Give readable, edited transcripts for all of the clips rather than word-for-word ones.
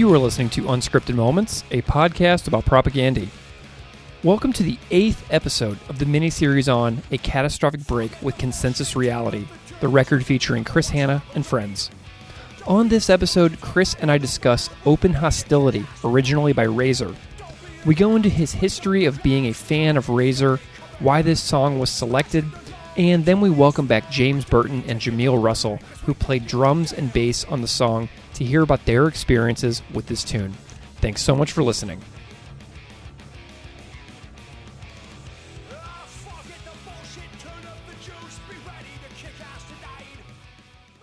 You are listening to Unscripted Moments, a podcast about propaganda. Welcome to the 8th episode of the miniseries on A Catastrophic Break with Consensus Reality, the record featuring Chris Hanna and friends. On this episode, Chris and I discuss Open Hostility, originally by Razor. We go into his history of being a fan of Razor, why this song was selected, and then we welcome back James Burton and Jahmeel Russell, who played drums and bass on the song, to hear about their experiences with this tune. Thanks so much for listening.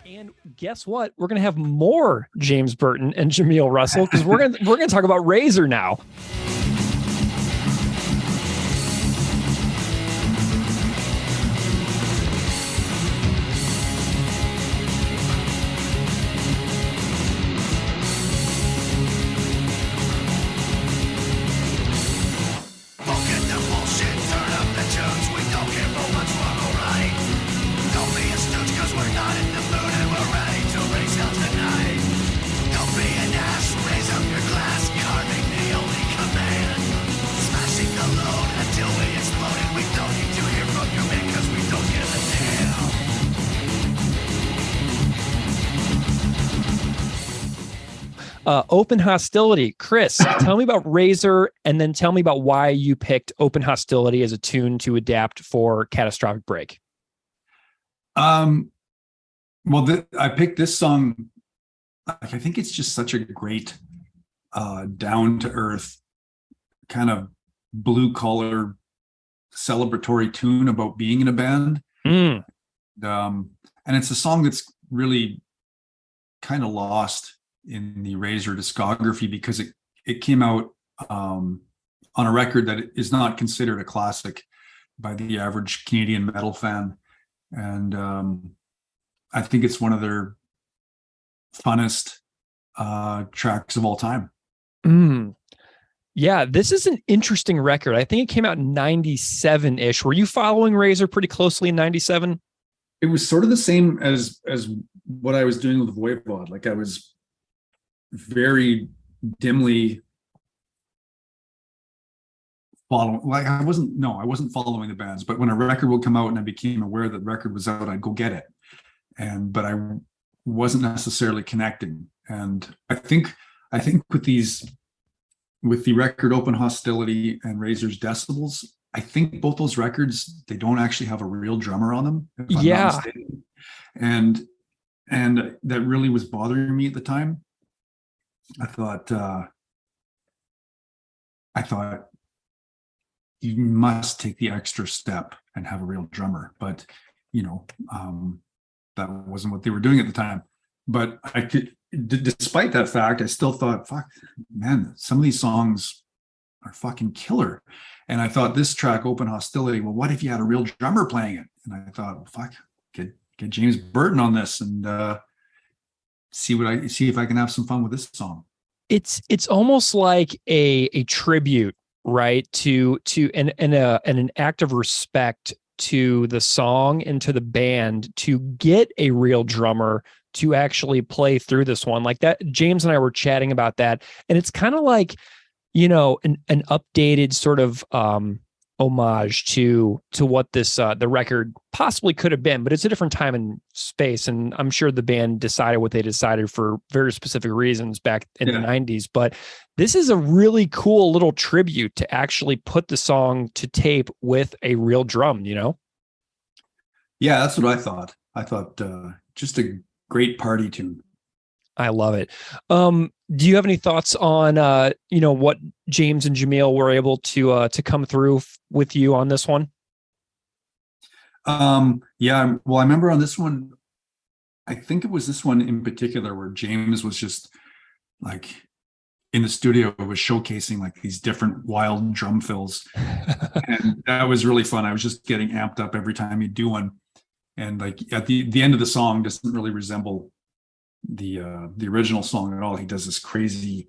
And guess what? We're going to have more James Burton and Jahmeel Russell because we're going to talk about Razor now. Open Hostility. Chris, tell me about Razor, and then tell me about why you picked Open Hostility as a tune to adapt for Catastrophic Break. I picked this song. I think it's just such a great, down-to-earth, kind of blue-collar celebratory tune about being in a band. And it's a song that's really kind of lost in the Razor discography because it came out on a record that is not considered a classic by the average Canadian metal fan. And I think it's one of their funnest tracks of all time. Yeah, this is an interesting record. I think it came out in 97-ish. Were you following Razor pretty closely in 97? It was sort of the same as what I was doing with Voivod. Like I was very dimly following. Like I wasn't following the bands, but when a record would come out and I became aware that the record was out, I'd go get it. But I wasn't necessarily connecting. And I think with the record Open Hostility and Razor's Decibels, I think both those records, they don't actually have a real drummer on them. If I'm not mistaken. And that really was bothering me at the time. I thought you must take the extra step and have a real drummer, but that wasn't what they were doing at the time. But despite that fact, I still thought, fuck, man, some of these songs are fucking killer. And I thought this track, Open Hostility, well, what if you had a real drummer playing it? And I thought, well, fuck, get James Burton on this and see if I can have some fun with this song. It's almost like a tribute, right? To an act of respect to the song and to the band to get a real drummer to actually play through this one. Like that, James and I were chatting about that, and it's kind of like, an updated sort of homage to what this the record possibly could have been, but it's a different time and space, and I'm sure the band decided what they decided for very specific reasons back in the 90s. But this is a really cool little tribute to actually put the song to tape with a real drum. Yeah, that's what I thought. I thought just a great party tune. I love it. Do you have any thoughts on, what James and Jahmeel were able to come through with you on this one? Yeah. Well, I remember on this one, I think it was this one in particular where James was just like in the studio, was showcasing like these different wild drum fills. And that was really fun. I was just getting amped up every time he'd do one. And like at the end of the song doesn't really resemble the original song at all. He did this crazy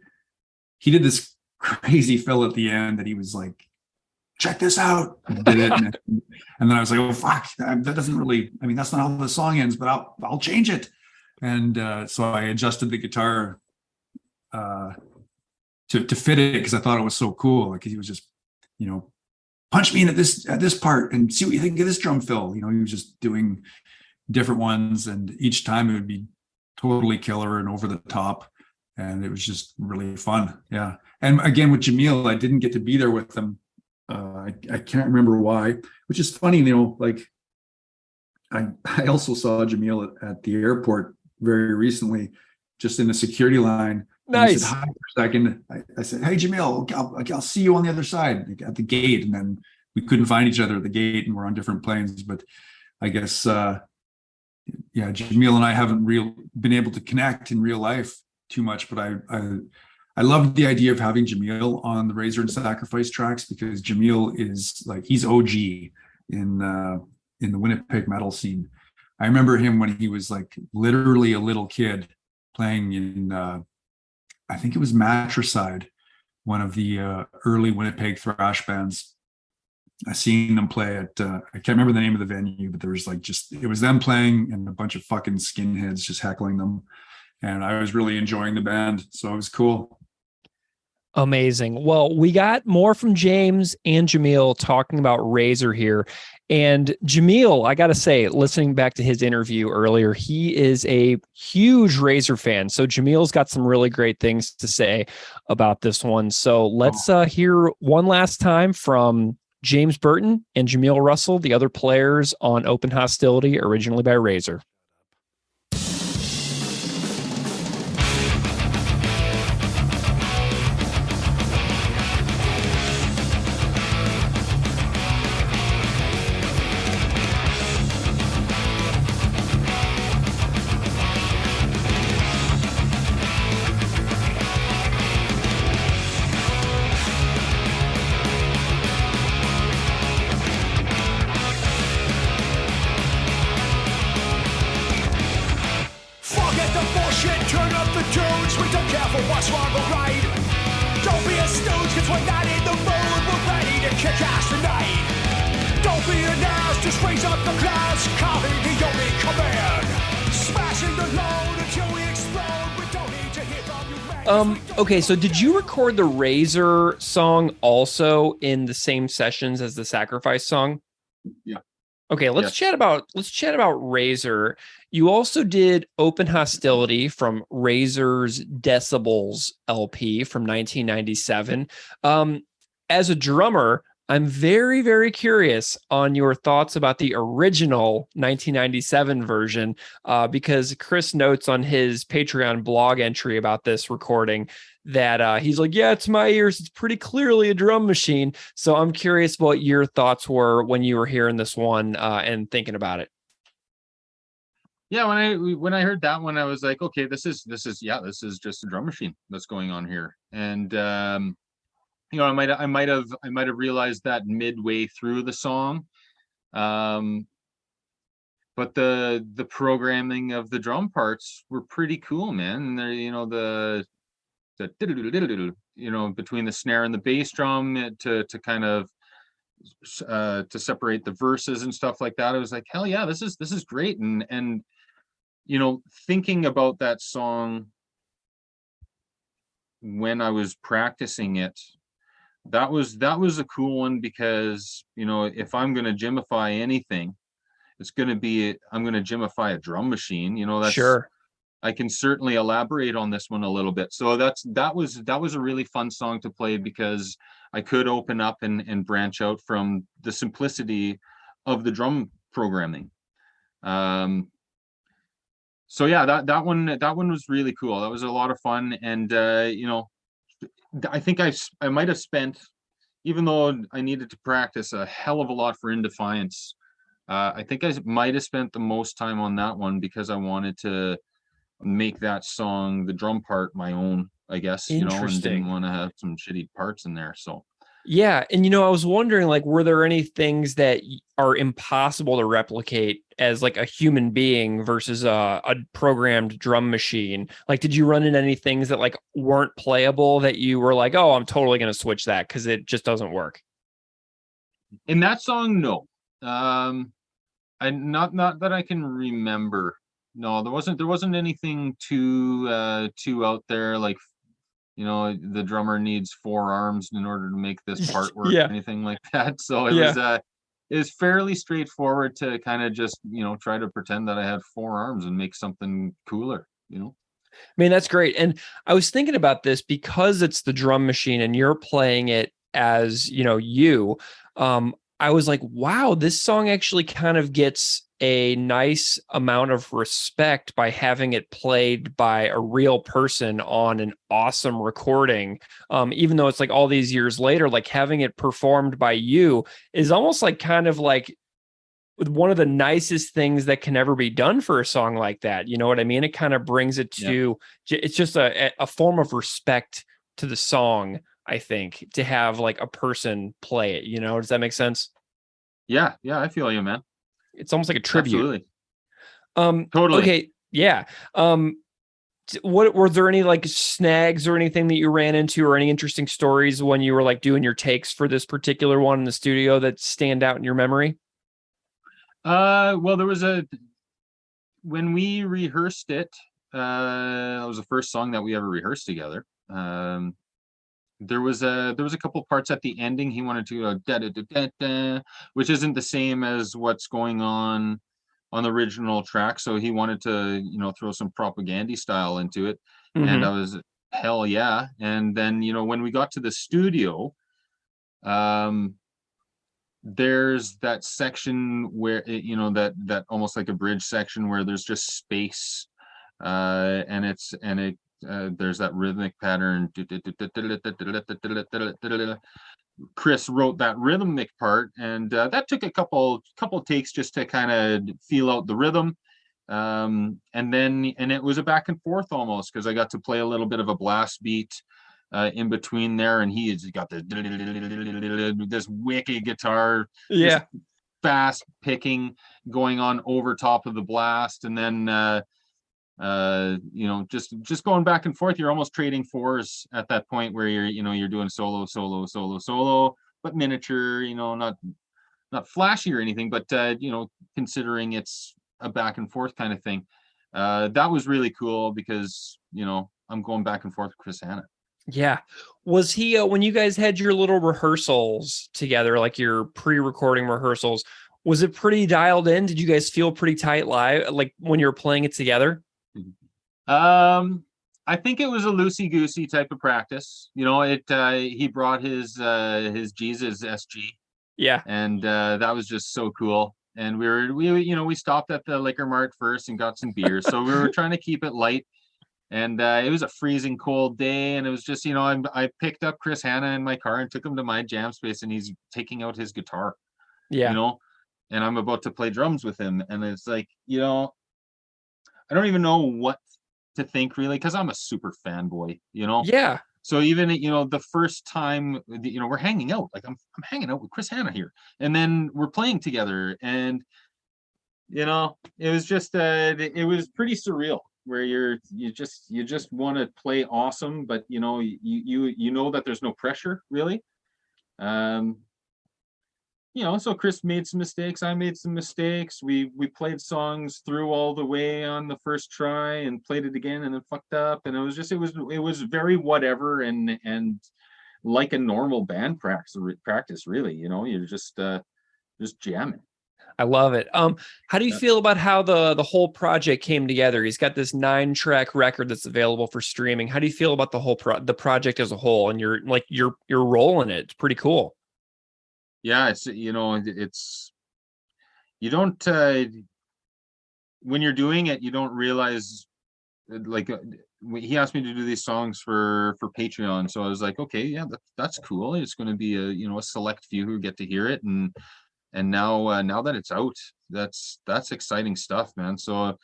fill at the end that he was like, check this out. And did it. And then I was like, oh fuck, that doesn't really, that's not how the song ends, but I'll change it. And so I adjusted the guitar to fit it because I thought it was so cool. Like he was just, punch me in at this part and see what you think of this drum fill. He was just doing different ones, and each time it would be totally killer and over the top, and it was just really fun. Yeah. And again with Jahmeel, I didn't get to be there with him. I can't remember why, which is funny. Like I also saw Jahmeel at the airport very recently, just in the security line. Nice. He said hi for a second. I said, "Hey Jahmeel, I'll see you on the other side at the gate." And then we couldn't find each other at the gate, and we're on different planes. But I guess Jahmeel and I haven't been able to connect in real life too much. But I loved the idea of having Jahmeel on the Razor and Sacrifice tracks, because Jahmeel is like, he's OG in the Winnipeg metal scene. I remember him when he was like literally a little kid playing in I think it was Matricide, one of the early Winnipeg thrash bands. I seen them play at I can't remember the name of the venue, but there was like it was them playing and a bunch of fucking skinheads just heckling them, and I was really enjoying the band, so it was cool. Amazing. Well, we got more from James and Jahmeel talking about Razor here. And Jahmeel, I got to say, listening back to his interview earlier, he is a huge Razor fan. So Jameel's got some really great things to say about this one. So let's hear one last time from James Burton and Jahmeel Russell, the other players on Open Hostility, originally by Razor. Okay, so did you record the Razor song also in the same sessions as the Sacrifice song? Yeah. Okay, let's chat about Razor. You also did Open Hostility from Razor's Decibels LP from 1997. As a drummer, I'm very, very curious on your thoughts about the original 1997 version, because Chris notes on his Patreon blog entry about this recording that he's like, yeah, to my ears, it's pretty clearly a drum machine. So I'm curious what your thoughts were when you were hearing this one and thinking about it. Yeah, when I heard that one, I was like, okay, this is just a drum machine that's going on here. And I might have realized that midway through the song. But the programming of the drum parts were pretty cool, man. And they're, the between the snare and the bass drum to kind of to separate the verses and stuff like that. I was like, hell yeah, this is great. And thinking about that song when I was practicing it, that was a cool one, because if I'm going to jimify anything, it's going to be I'm going to jimify a drum machine. That's sure. I can certainly elaborate on this one a little bit. So that was a really fun song to play, because I could open up and branch out from the simplicity of the drum programming. So yeah, that one was really cool. That was a lot of fun. And I think I might have spent, even though I needed to practice a hell of a lot for In Defiance, I think I might have spent the most time on that one, because I wanted to make that song, the drum part, my own, I guess, and didn't want to have some shitty parts in there. So yeah. And I was wondering, like, were there any things that are impossible to replicate as like a human being versus a programmed drum machine? Like, did you run into any things that like weren't playable that you were like, oh, I'm totally going to switch that because it just doesn't work? In that song, no. I not that I can remember. No, there wasn't anything too out there, like the drummer needs 4 arms in order to make this part work, Yeah. or anything like that. So it was fairly straightforward to kind of just, try to pretend that I had 4 arms and make something cooler. I mean, that's great. And I was thinking about this because it's the drum machine and you're playing it as, I was like, wow, this song actually kind of gets a nice amount of respect by having it played by a real person on an awesome recording. Even though it's like all these years later, like having it performed by you is almost like kind of like one of the nicest things that can ever be done for a song like that. You know what I mean? It kind of brings it to, it's just a form of respect to the song, I think, to have like a person play it, does that make sense? Yeah. I feel you, man. It's almost like a tribute. Absolutely. Totally. Okay. Yeah. What were there any like snags or anything that you ran into or any interesting stories when you were like doing your takes for this particular one in the studio that stand out in your memory? Well, there was when we rehearsed it, that was the first song that we ever rehearsed together. There was a couple parts at the ending he wanted to go da da da da da, which isn't the same as what's going on the original track. So he wanted to, throw some propagandy style into it. Mm-hmm. And I was, hell yeah. And then, when we got to the studio, there's that section where that almost like a bridge section where there's just space, and there's that rhythmic pattern. Chris wrote that rhythmic part, and that took a couple takes just to kind of feel out the rhythm, and it was a back and forth almost, because I got to play a little bit of a blast beat in between there, and he's got this wicked guitar, fast picking going on over top of the blast, and then just going back and forth. You're almost trading fours at that point where you're doing solo, but miniature, not flashy or anything, but considering it's a back and forth kind of thing. That was really cool because I'm going back and forth with Chris Hanna. Yeah. Was he, when you guys had your little rehearsals together, like your pre-recording rehearsals, was it pretty dialed in? Did you guys feel pretty tight live, like when you were playing it together? I think it was a loosey-goosey type of practice. He brought his Jesus SG. Yeah. And that was just so cool. And we stopped at the liquor mart first and got some beer. So we were trying to keep it light. And it was a freezing cold day, and it was just, I picked up Chris Hanna in my car and took him to my jam space, and he's taking out his guitar. Yeah. And I'm about to play drums with him, and it's like, I don't even know what to think really, because I'm a super fanboy, Yeah. So even the first time we're hanging out, like I'm hanging out with Chris Hanna here, and then we're playing together, and it was just it was pretty surreal, where you just want to play awesome, but you know that there's no pressure really. So Chris made some mistakes, I made some mistakes. We played songs through all the way on the first try and played it again and then fucked up, and it was very whatever, and like a normal band practice really. You're just jamming. I love it. How do you feel about how the whole project came together? He's got this 9-track record that's available for streaming. How do you feel about the whole the project as a whole, and your role in it? It's pretty cool. Yeah, it's you don't when you're doing it, you don't realize, like, he asked me to do these songs for Patreon, so I was like, okay, yeah, that's cool. It's going to be a select few who get to hear it, and now that it's out, that's exciting stuff, man. So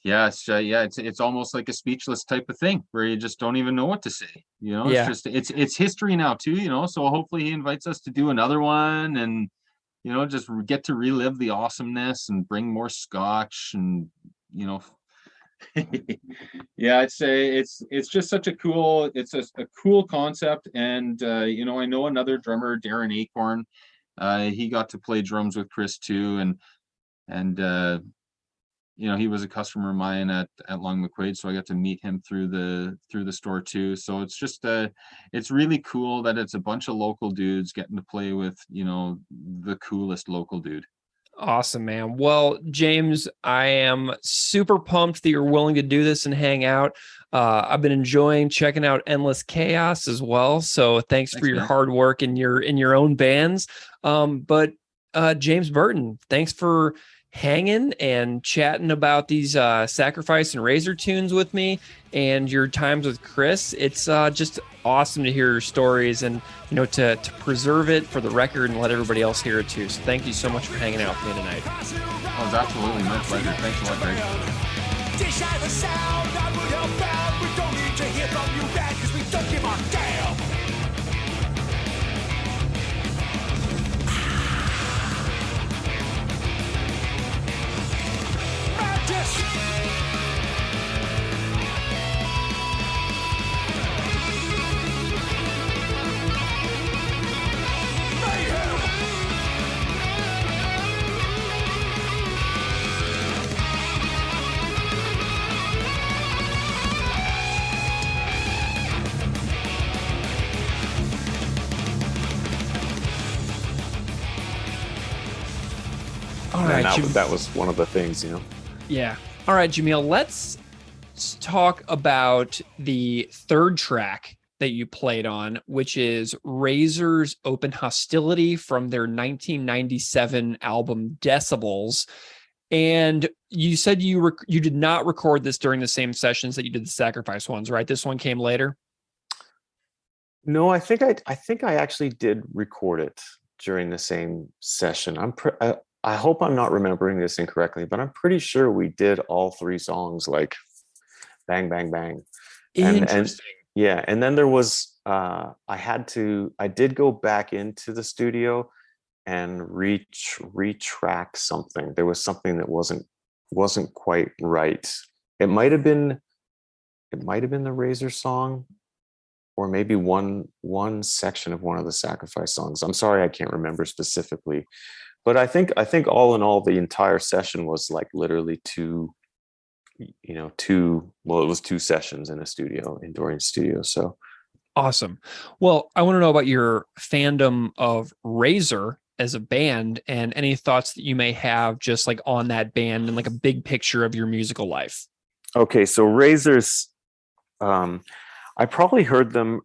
it's almost like a speechless type of thing where you just don't even know what to say. It's history now too, so hopefully he invites us to do another one, and just get to relive the awesomeness and bring more scotch, and yeah, it's just such a cool, it's a cool concept. And I know another drummer, Darren Acorn, he got to play drums with Chris too, and he was a customer of mine at Long McQuaid, so I got to meet him through the store too. So it's just it's really cool that it's a bunch of local dudes getting to play with, the coolest local dude. Awesome, man. Well, James, I am super pumped that you're willing to do this and hang out. I've been enjoying checking out Endless Chaos as well. So thanks for your man. hard work in your own bands. But James Burton, thanks for hanging and chatting about these Sacrifice and Razor tunes with me and your times with Chris. It's just awesome to hear your stories and to preserve it for the record and let everybody else hear it too. So thank you so much for hanging out with me tonight. Oh, it's absolutely my pleasure. Thanks a lot, Greg. We don't need to hear from you back because we don't give a damn. All right, that was one of the things, Yeah. All right, Jahmeel, let's talk about the third track that you played on, which is Razor's Open Hostility from their 1997 album Decibels. And you said you did not record this during the same sessions that you did the Sacrifice ones, right? This one came later. No, I think I actually did record it during the same session. I hope I'm not remembering this incorrectly, but I'm pretty sure we did all three songs like bang, bang, bang. Interesting. And then there was I did go back into the studio and retrack something. There was something that wasn't quite right. It might have been the Razor song, or maybe one section of one of the Sacrifice songs. I'm sorry, I can't remember specifically. But I think all in all, the entire session was like literally two sessions in a studio, indoor studio. So awesome. Well, I want to know about your fandom of Razor as a band and any thoughts that you may have just like on that band and like a big picture of your musical life. Okay, so Razor's, I probably heard them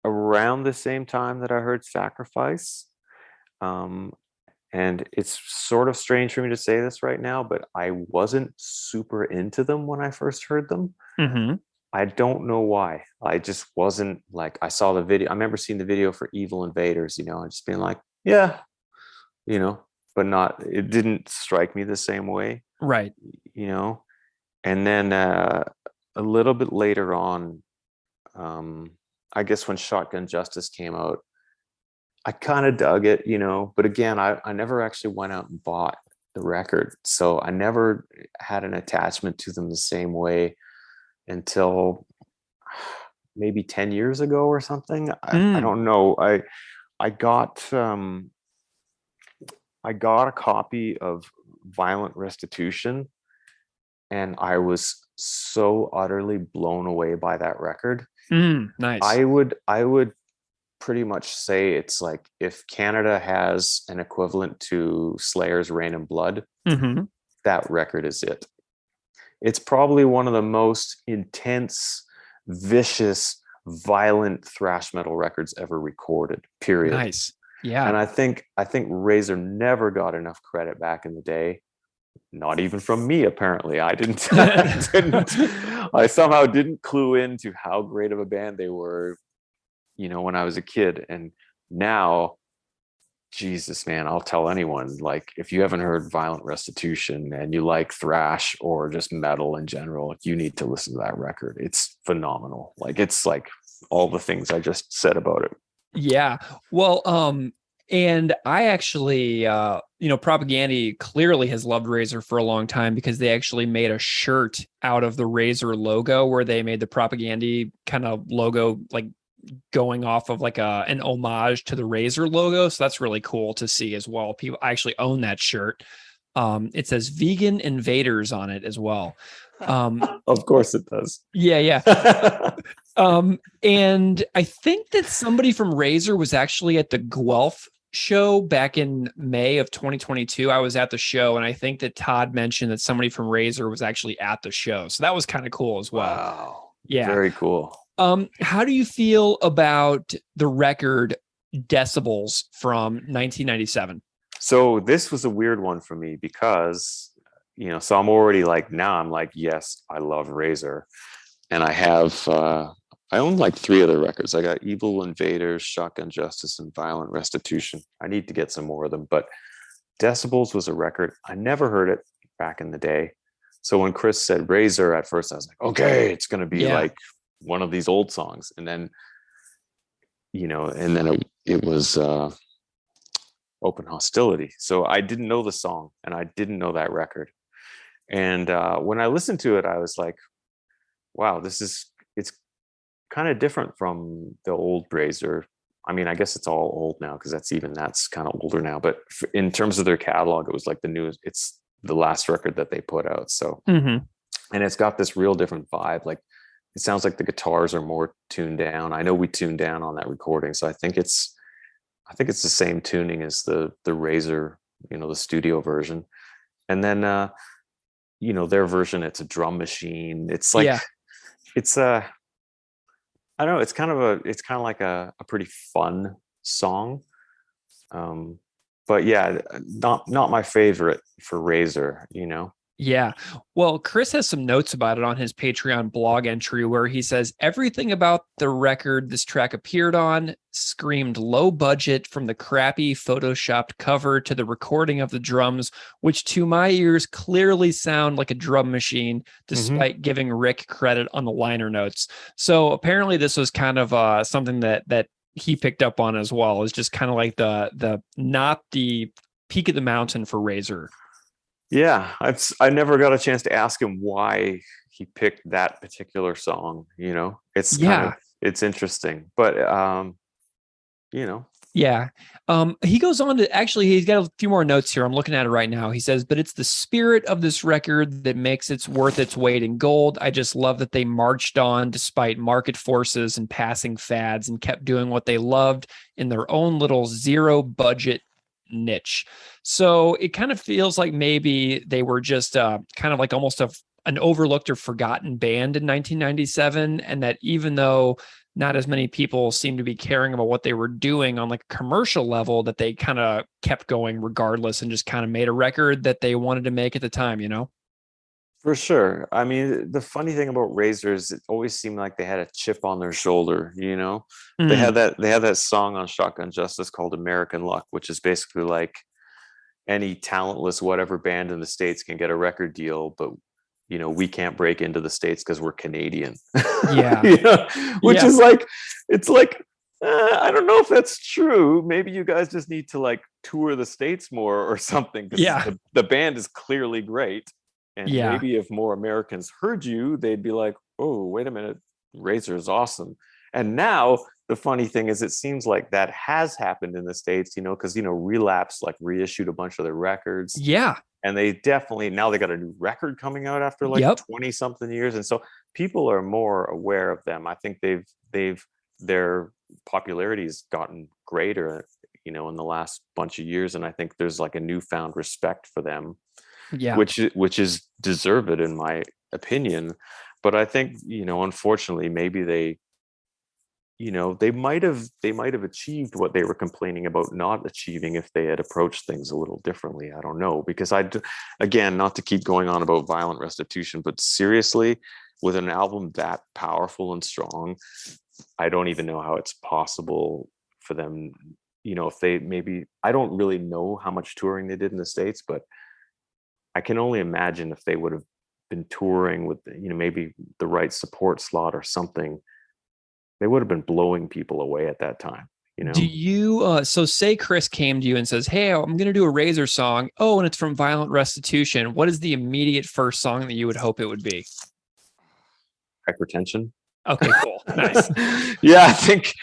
around the same time that I heard Sacrifice. And it's sort of strange for me to say this right now, but I wasn't super into them when I first heard them. Mm-hmm. I don't know why. I just wasn't like, I saw the video. I remember seeing the video for Evil Invaders, and just being like, yeah, but it didn't strike me the same way. Right. And then a little bit later on, I guess when Shotgun Justice came out, I kind of dug it, but again, I never actually went out and bought the record. So I never had an attachment to them the same way until maybe 10 years ago or something. I don't know. I got a copy of Violent Restitution, and I was so utterly blown away by that record. Nice. I would pretty much say it's like if Canada has an equivalent to Slayer's Rain and Blood, that record is it. It's probably one of the most intense, vicious, violent thrash metal records ever recorded, period. Nice. Yeah. And I think Razor never got enough credit back in the day. Not even from me, apparently. I somehow didn't clue into how great of a band they were, when I was a kid. And now, Jesus, man, I'll tell anyone, like, if you haven't heard Violent Restitution and you like thrash or just metal in general, you need to listen to that record. It's phenomenal. Like, it's like all the things I just said about it. Yeah. Well, and I actually, Propaganda clearly has loved Razor for a long time because they actually made a shirt out of the Razor logo where they made the Propaganda kind of logo, like going off of like an homage to the Razor logo. So that's really cool to see as well. People actually own that shirt. It says vegan invaders on it as well. Of course it does. Yeah. And I think that somebody from Razor was actually at the Guelph show back in May of 2022. I was at the show, and I think that Todd mentioned that somebody from Razor was actually at the show. So that was kind of cool as well. Wow. Yeah. Very cool. How do you feel about the record Decibels from 1997? So this was a weird one for me because, so I'm already like, now I'm like, yes, I love Razor. And I own like 3 other records. I got Evil Invaders, Shotgun Justice, and Violent Restitution. I need to get some more of them. But Decibels was a record. I never heard it back in the day. So when Chris said Razor, at first I was like, okay, it's going to be like one of these old songs. And then, it was Open Hostility. So I didn't know the song and I didn't know that record. And when I listened to it, I was like, wow, it's kind of different from the old Razor. I mean, I guess it's all old now because that's kind of older now. But in terms of their catalog, it was like the newest, it's the last record that they put out. So, and it's got this real different vibe. Like, it sounds like the guitars are more tuned down. I know we tuned down on that recording. So I think it's the same tuning as the Razor, the studio version. And then, their version, it's a drum machine. It's like, it's I don't know. It's kind of like a pretty fun song. But yeah, not my favorite for Razor, Yeah. Well, Chris has some notes about it on his Patreon blog entry where he says everything about the record this track appeared on screamed low budget, from the crappy photoshopped cover to the recording of the drums, which to my ears clearly sound like a drum machine, despite giving Rick credit on the liner notes. So apparently this was kind of something that he picked up on as well. Is just kind of like the not the peak of the mountain for Razor. Yeah, I never got a chance to ask him why he picked that particular song. It's it's interesting, but Yeah. He goes on to he's got a few more notes here. I'm looking at it right now. He says, but it's the spirit of this record that makes it worth its weight in gold. I just love that they marched on despite market forces and passing fads and kept doing what they loved in their own little zero budget niche. So it kind of feels like maybe they were just kind of like almost an overlooked or forgotten band in 1997. And that even though not as many people seem to be caring about what they were doing on like a commercial level, that they kind of kept going regardless and just kind of made a record that they wanted to make at the time, For sure. I mean, the funny thing about Razor is it always seemed like they had a chip on their shoulder, They had that song on Shotgun Justice called American Luck, which is basically like any talentless whatever band in the States can get a record deal, but we can't break into the States because we're Canadian. Yeah. Which is like, it's like, I don't know if that's true. Maybe you guys just need to like tour the States more or something. The band is clearly great. And maybe if more Americans heard you, they'd be like, oh, wait a minute, Razor is awesome. And now the funny thing is, it seems like that has happened in the States, because, Relapse like reissued a bunch of their records. Yeah. And they definitely, now they got a new record coming out after like 20 something years. And so people are more aware of them. I think their popularity has gotten greater, in the last bunch of years. And I think there's like a newfound respect for them. Yeah, which is deserved in my opinion. But I think, unfortunately, maybe they might have achieved what they were complaining about not achieving if they had approached things a little differently. I don't know, because again, not to keep going on about Violent Restitution, but seriously, with an album that powerful and strong, I don't even know how it's possible for them. If they I don't really know how much touring they did in the States, but I can only imagine if they would have been touring with, maybe the right support slot or something, they would have been blowing people away at that time. Do you, so say Chris came to you and says, hey, I'm going to do a Razor song. Oh, and it's from Violent Restitution. What is the immediate first song that you would hope it would be? Hypertension. Okay, cool. Nice. Yeah, I think,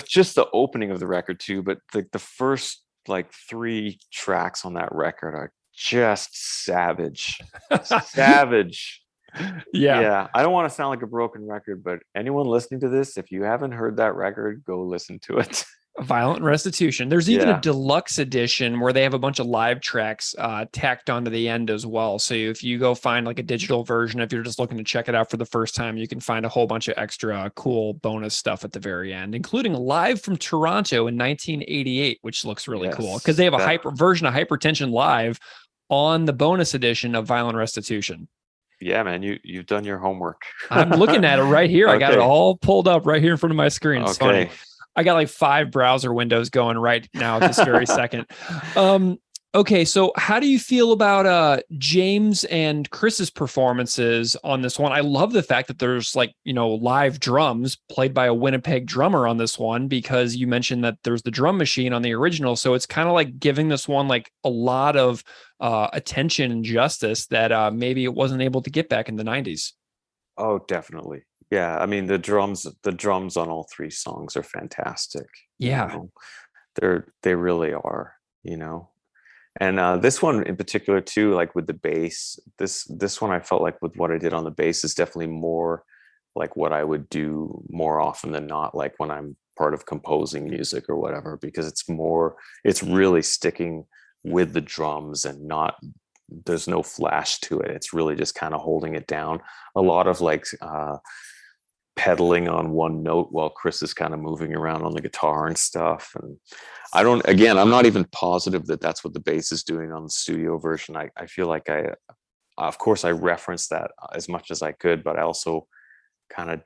just the opening of the record too, but the first like 3 tracks on that record are just savage. Savage. Yeah. I don't want to sound like a broken record, but anyone listening to this, if you haven't heard that record, go listen to it. Violent Restitution. There's even a deluxe edition where they have a bunch of live tracks tacked onto the end as well. So if you go find like a digital version, if you're just looking to check it out for the first time, you can find a whole bunch of extra cool bonus stuff at the very end, including live from Toronto in 1988, which looks really cool because they have a version of Hypertension live on the bonus edition of Violent Restitution. Yeah, man, you've done your homework. I'm looking at it right here. I got it all pulled up right here in front of my screen. It's funny. I got like 5 browser windows going right now at this very second. Okay, so how do you feel about James and Chris's performances on this one? I love the fact that there's like, live drums played by a Winnipeg drummer on this one, because you mentioned that there's the drum machine on the original. So it's kind of like giving this one like a lot of attention and justice that maybe it wasn't able to get back in the 90s. Oh, definitely. Yeah, I mean the drums on all 3 songs are fantastic. Yeah, they really are. And this one in particular too, like with the bass, this one I felt like with what I did on the bass is definitely more like what I would do more often than not, like when I'm part of composing music or whatever, because it's really sticking with the drums and there's no flash to it. It's really just kind of holding it down. A lot of like pedaling on one note while Chris is kind of moving around on the guitar and stuff. And I'm not even positive that that's what the bass is doing on the studio version. I feel like of course I referenced that as much as I could, but I also kind of,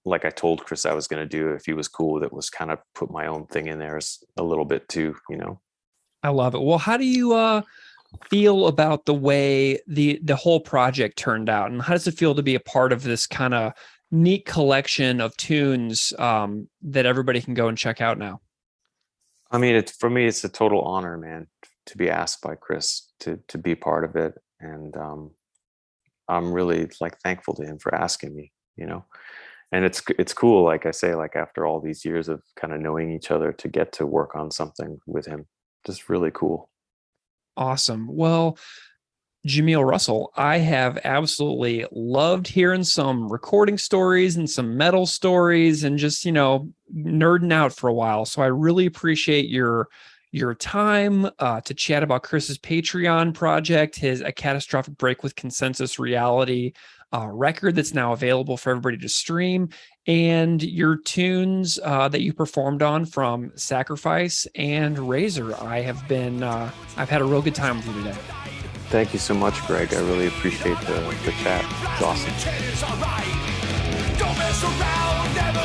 like I told Chris I was going to do, if he was cool with it, was kind of put my own thing in there a little bit too, I love it. Well, how do you feel about the way the whole project turned out, and how does it feel to be a part of this kind of neat collection of tunes that everybody can go and check out now? I mean, for me, it's a total honor, man, to be asked by Chris to be part of it. And I'm really like thankful to him for asking me, and it's cool. Like I say, like after all these years of kind of knowing each other, to get to work on something with him, just really cool. Awesome. Well, Jahmeel Russell, I have absolutely loved hearing some recording stories and some metal stories and just, nerding out for a while. So I really appreciate your time to chat about Chris's Patreon project, A Catastrophic Break with Consensus Reality record that's now available for everybody to stream, and your tunes that you performed on from Sacrifice and Razor. I've had a real good time with you today. Thank you so much, Greg. I really appreciate the chat. It's awesome. Don't mess around, never